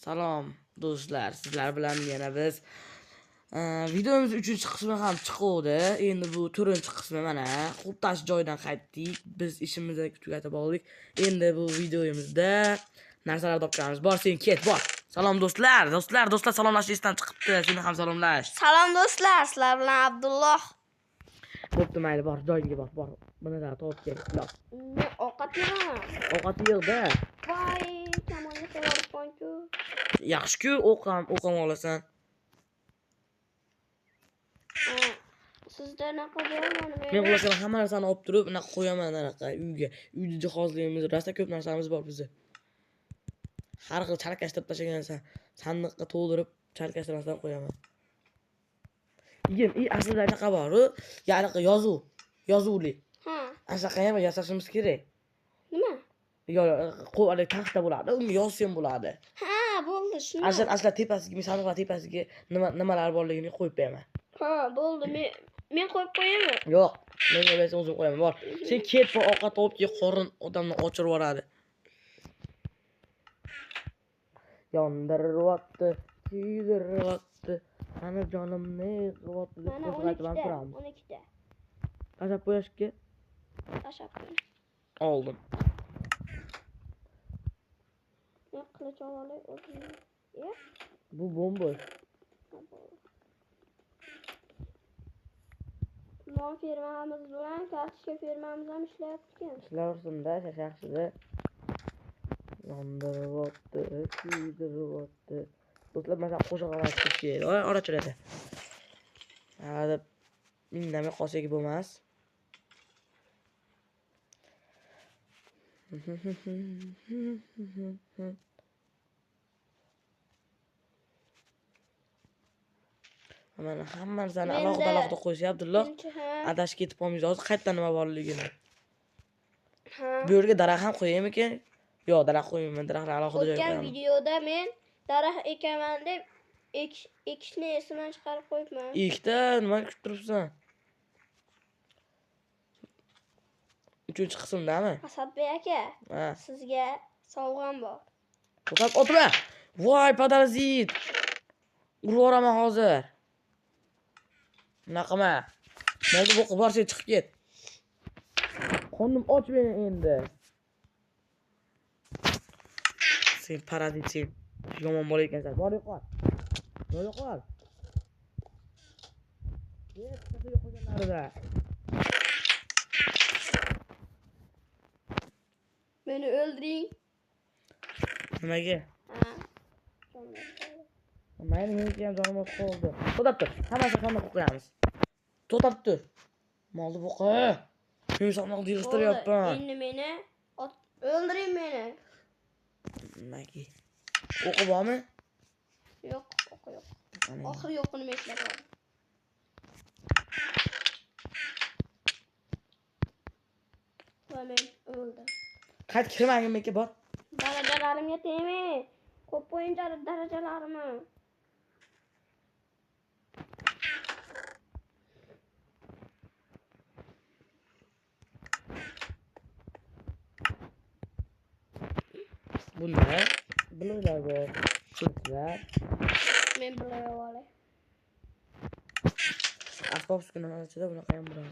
Salom do'stlar, sizlar bilan yana biz videomiz 3-qismi ham chiqdi. Endi bu 4-qismi mana. Xultash joydan qaytdik. Biz ishimizni tugatib oldik. Endi bu videomizda narsalar topganmiz. Bor, sen ket, bor. Salom do'stlar, salomlash esdan chiqibdi. Seni ham salomlash. Salom do'stlar, sizlar bilan Abdulloh. Bo'pti, mayli, bor, joyingga bor. Buni da topib kel. Men ovqat yeyman. Ovqat yig'da. Voy, kamonga borib qo'yku. Yaxshi-ku, o'qam olasan. Sizda naqa bo'lmani Men ularga hamma narsani olib turib, unaqa qo'yaman anaqa uyga. Uyda jihozlaymiz, rosa ko'p narsamiz bor bizda. Har xil chalkashtirib tashlagan sandiqqa to'ldirib, chalkashtirmasdan qo'yaman. Aslida anaqa bor-ku, ya'ni yozuvli. Ha. Anaqa ham yasashimiz kerak. Nima? Qo'l taxta bo'ladi, unga yozsam bo'ladi. Ha, bo'ldi, shuni. Asla tepasiga, sandiqlar tepasiga nimalar borligini qo'yib beraman. Ha, bo'ldi. Men qo'yib qo'yaman. Yo'q, menga bersa o'zim qo'yaman. Bor. Sen ket, bor, ovqat olib ke, qorin odamni ochirib yuboradi. Yondiryapti, kuydiryapti. Ana jonimni yig'yapti deb qo'shib turamiz. 12 ta. Tashab qo'yashga Tashab qo'y. oldim. Men qilich olay o'zim. Bu bombosh. Non firmamiz bilan kartoshka firmamiz ham ishlayapti-ku. Ishlarsin-da, yaxshida. Yondiryapti, kuydiryapti. Do'stlar, mana qo'shiq aytib kerak. Orachiradi. Hadi, indamay qolsak bo'lmas. Mana hamma narsani alohida qo'ysa, Abdulloh. Adashib ketib qolmaymiz. Hozir qayerda nima borligini. Ha. Bu yerga daraxt ham qo'yaymi ekan? Yo'q, daraxt qo'ymayman. Daraxtni alohida joyga O'tgan qo'yaman. videoda men daraxt ekaman deb ekishni esimdan chiqarib qo'yibman. Ikkita nima kutib turibsan? 3-qismdami? Asadbek aka, Ha. sizga sovg'am bor. To'xtab o'tirma. Voy, parazit. Urib yuboraman hozir. Bunaqama. Bo'ldi, o'qib bor, sen chiqib ket. Qornim och meni endi. Sen parazit, sen yomon bola ekansan. Bor yo'qol. Yo'qol. Qizga qo'yganlarida. Meni o'ldiring. Nimaga? Ha. Mayli, meniki ham jonim o'tib qoldi. To'xtab tur. Hammasini qanday qo'yamiz? To'xtab tur. Molni boqa. Men sog'liqni yig'ishtiryapman. Endi meni o'ldiring meni. Nimaga? O'qi bormi? Yo'q, o'qi yo'q. Oxiri yo'qini men eslab qoldim. Va men o'ldim. Qayt kirmagin menga bor. Darajalarimga tegmi? Ko'p o'yinchi darajalarimni. Bunda bilinglar bor. Sizlar Men bilib olay. asbobskina ichida bunaqa ham bor.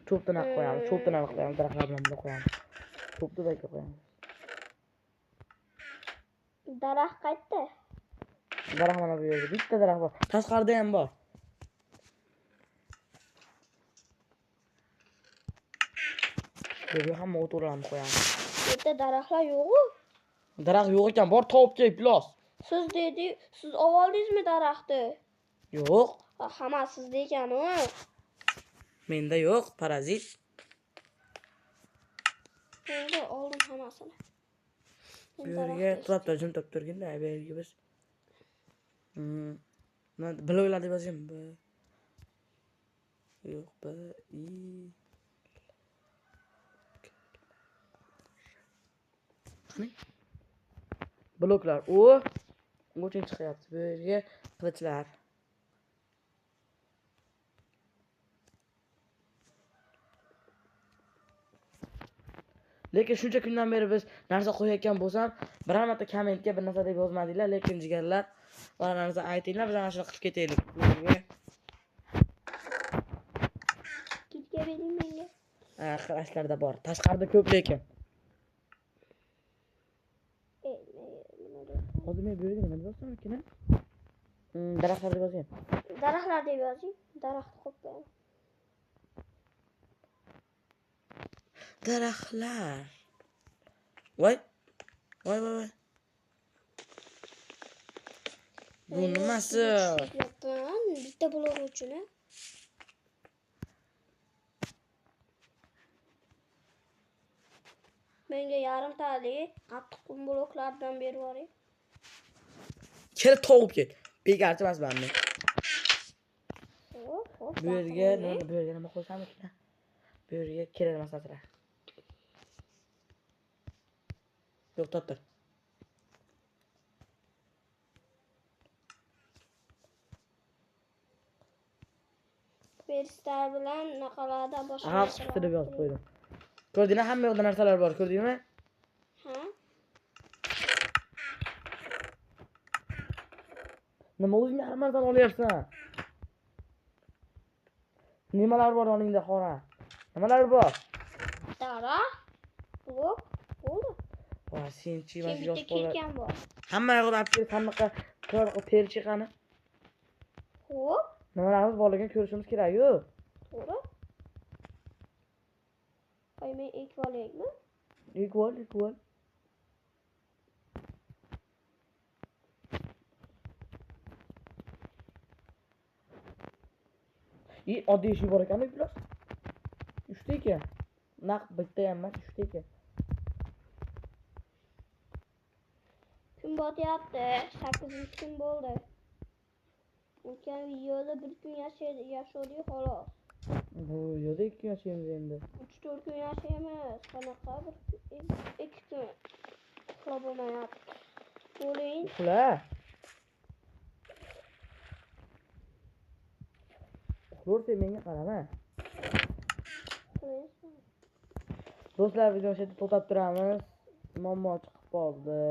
Cho'pdan qo'yamiz, cho'pdan qo'yamiz, daraxtlar bilan buni qo'yamiz. Cho'pni da qo'yamiz. Daraxt qayerda? Daraxt mana bu yerda. Bitta daraxt bor. Tashqarida ham bor. Bu hamma o'tirlarni qo'yamiz. Bu yerda daraxtlar yo'q-ku. Daraxt yo'q ekan, bor topib kel, plos. Siz dedi, siz ovoldingizmi daraxtni? Yo'q. Hamma sizda ekan-ku. Menda yo'q, parazit. Endi oldim hammasini. Bu yerga turib turjim topib turganda, bu yerga biz. Mana bilib o'yladi deb yozaymi? Yo'q, qani? Bloklar. O'chin chiqyapti. Bu yerga qilichlar. Lekin shuncha kundan beri biz narsa qo'yayotgan bo'lsam, biror marta kommentga bir narsa deb yozmadinglar, lekin jigarlar biror narsa aytinglar, biz ana shuni qilib ketaylik. Gitga bering menga. Qilashlarda bor. Tashqarida ko'p lekin. Hozir men bu yerga nima yozsam ekan? Daraxtlar deb yozgan. Daraxtlar deb yozing. Daraxt qo'yib. Daraxtlar. Voy. Voy. Bu nimasi? Bitta blok uchun. Menga yarim tali qattiq qum bloklardan berib yuboring. Kel topib kel. Begarchi emas men. Hop. Bu yerga nima qo'ysam ekan? Bu yerga kerak emas asra. Yo'q, topdir. Perslar bilan naqalarda boshqa Aha, chiqdi deb yozib qo'ydim. Ko'rdingmi? Hamma yoqda narsalar bor, ko'rdingmi? Ha? Nima o'zingga har narsa olyapsan? Nimalar bor yoningda, xora? Nimalar bor? Daraxt, blok, bo'ldi. Va senchi Kim mas bitta yosh bola. kelgan bor. Hamma yoqda olib kelib sandiqqa ko'rib terchi qani. Hop, Nimalarimiz borligini ko'rishimiz kerak-ku. to'g'ri. Qo'y men ekib olaymi? Equal. Oddiy ish bor ekan-ku plus. 3 ta ekan. Naq bitta ham emas, 3 ta ekan. Kun botyapti. 8 kun bo'ldi. O'tgan videoda bir kun yashadik xolos. Bu yo'lda 2 kun yashaymiz endi. 3-4 kun yashaymiz. Qanaqa bir 2 kun. Uxlab olmayapti. Bo'ling. Uxla. Uxlursa menga qarama. Do'stlar, video shu yerda to'xtab turamiz. Muammo chiqib qoldi.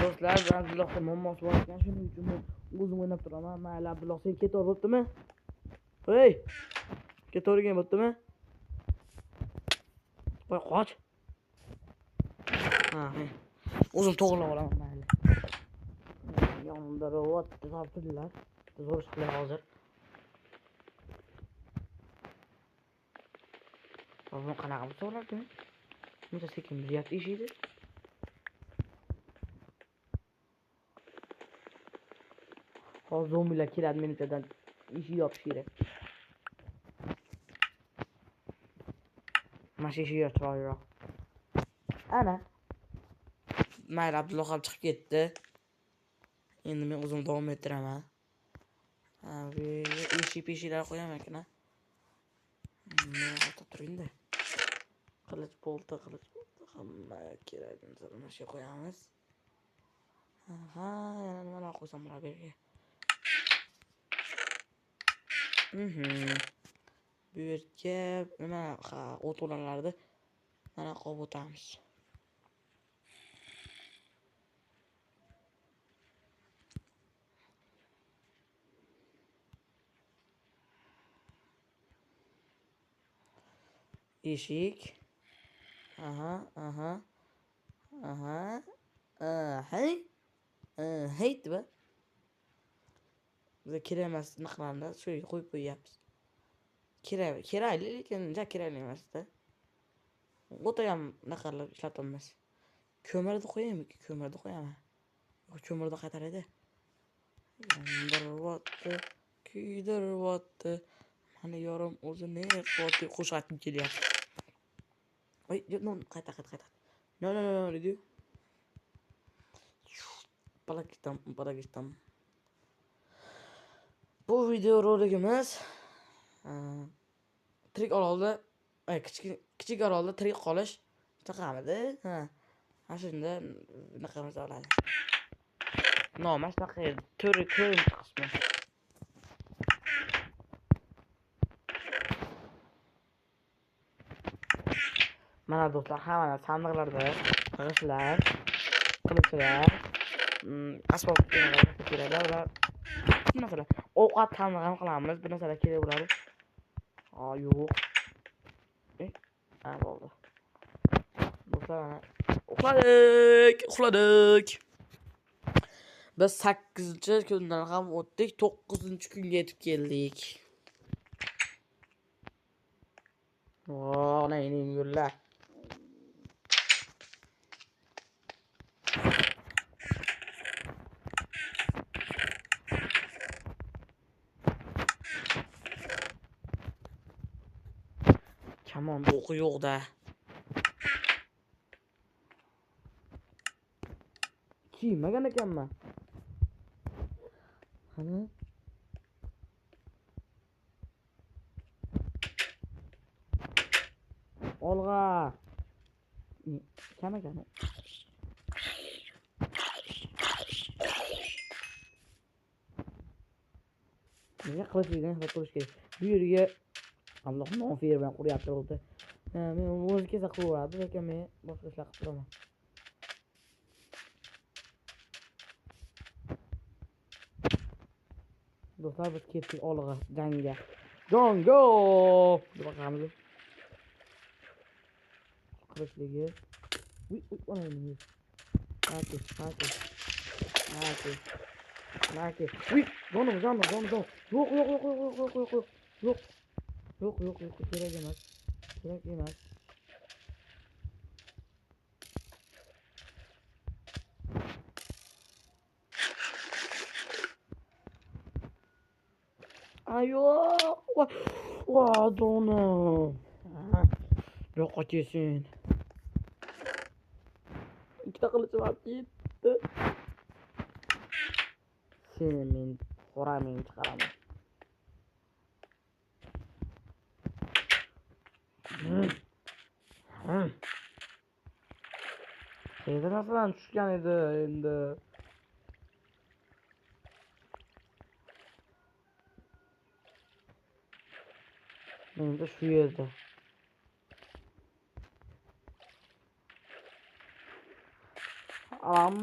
Do'stlar, Abdullohga muammosi bor ekan, shuning uchun men o'zim o'ynab turaman. Mayli, Abdulloh, sen ketaver, bo'ptimi? Hey! Ketavergan bo'ptimi? Qo'y, qoch. Ha. O'zim to'g'rilab olaman, mayli. Yonimda robot topdilar. Zo'r ishlar hozir. Hozir qanaqa bo'lsa buncha sekin buzyapti eshikni. Hozir zombilar keladi minutadan eshik yopish kerak. Mana shu eshik chiroyliroq. Ana. Mayli, Abdulloh ham chiqib ketdi. Endi men o'zim davom ettiraman. Bu eshiklar qo'yaman ekan. Men o'ta turingda. Qilich bolta hamma kerak narsalarni shu qo'yamiz. Aha, yana nimalar qo'ysam bo'lar bu yerga. Bu yerga nima o'to'lanlarni mana qo'yib o'tamiz. Eshik. Hey deb. Biz kerak emas naqlarni shu yerga qo'yib qo'yapmiz. Kerakli, lekin kerak emas-da. O'ta ham naqarlar ishlatolmas. Ko'mirni qo'yaymi? Ko'mirni qo'yaman. Yo'q, ko'mirni qaytaradi. Yandiryapti, kuydiryapti. Mani yorim o'zini qoti qo'shib kelyapti. Voy, no, qayta. No, dedi. Palakistam. Bu video roligimiz tirik orolda, kichik orolda tirik qolish chaqamidi. Ha shunda naqamiz oladi. No, mas taqir, to'ri ko'rim chiqishmi. Mana do'stlar, hamma sandiqlarda g'ishlar, qilichlar, asbob keraklar va masalan ovqat tanlab ham qilamiz. Bir narsalar kerak bo'ladi. Yo'q. Bo'ldi. Do'stlar, uxladik. Biz 8-kundan ham o'tdik, 9-kunga yetib keldik. Ana endi yo'llar. Kamonda o'qi yo'q-da. Kiymagan ekanman. Qani? Olg'a. Kam ekan. Nega qilishingdan xabar qilish kerak. Bu yerga Alloh nofir bilan quryapti bo'ldi. Men o'zi kelsa qilib lekin men boshqa ishlar qilib turaman. Do'stlar, biz ketdik olg'a, jangga. Jongo! Deb baqamiz. Qilishligi. Uy, ona endi. Haki. Uy, jonim. Yo'q. Yo'q, kerak emas. Ayo! Jonim. Yo'q, kesin. Ikkita qilichim olib ketdi. Men qo'ramen chiqaraman. Qayerda narsalar tushgan edi endi. Endi shu yerda.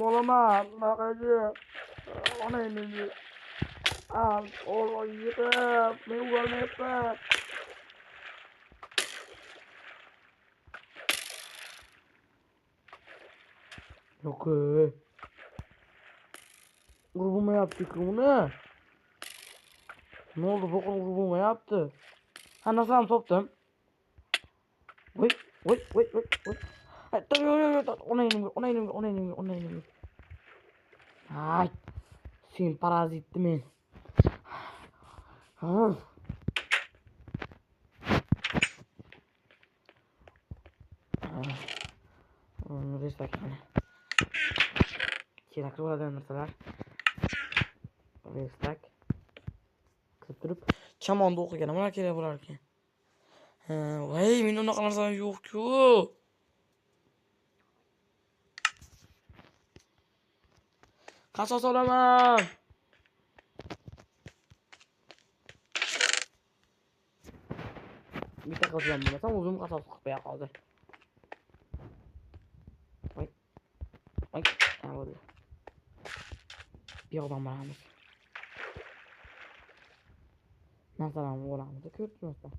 Bo'laman, naqaga. Ona endi. Yetib, men uyg'onmayapman. Yo'q. Urib bo'lmayapti-ku uni. Ne oldu? Bokun urib bo'lmayapti. Narsalarni topdim. Voy. Onaynim. Ay. Sen parazitdi men. Restak qani. Kerak bo'ladigan narsalar. Restak. Qilib turib, chamonda o'qigan nimalar kerak bo'lar ekan? Voy, men unaqa narsalar yo'q-ku. Qasos olaman. Bitta qilsam bo'lmasam o'zim qasos qilib qo'ya qoldi. Voy. Bo'ldi. Bu yoqdan boramiz. Narsalarni olamiz, ko'rishmoqda.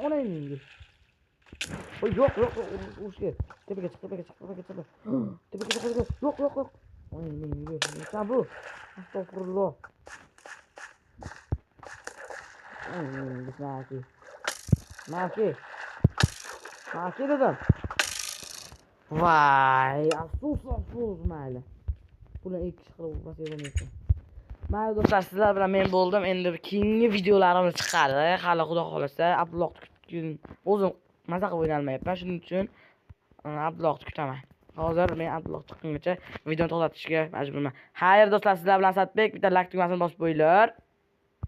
Ona endi. Voy, yo'q, urushga. Tepaga chiq. Tepaga chiq. Yo'q. Voy, men nima bu? Astagfirulloh. Maki dedim. Vay, afsus mayli. Bular ikki kishi qilib bo'lmaydi. Mayli do'stlar, sizlar bilan men bo'ldim. Endi keyingi videolarimiz chiqadi. Hali xudo xolasa Abdullohni kutgan. O'zim maza qilib o'ynalmayapman. Shuning uchun Abdullohni kutaman. Hozir men Abdulloh chiqqungacha videoni to'xtatishga majburman. Xayr do'stlar, sizlar bilan Sadbek. Bitta like tugmasini bosib qo'yinglar.